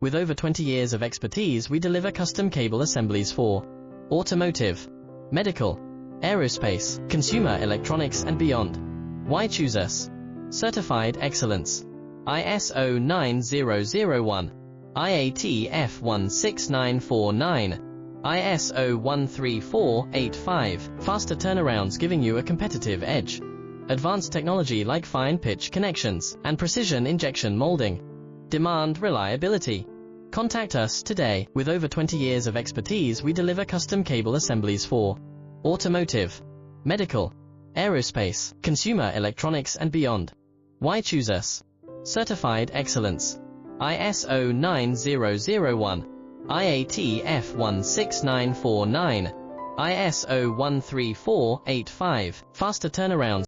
With over 20 years of expertise, we deliver custom cable assemblies for automotive, medical, aerospace, consumer electronics and beyond. Why choose us? Certified excellence. ISO 9001, IATF 16949, ISO 13485. Faster turnarounds giving you a competitive edge. Advanced technology like fine pitch connections and precision injection molding. Demand reliability. Contact us today. With over 20 years of expertise, we deliver custom cable assemblies for automotive, medical, aerospace, consumer electronics and beyond. Why choose us? Certified excellence. ISO 9001, IATF 16949, ISO 13485. Faster turnarounds.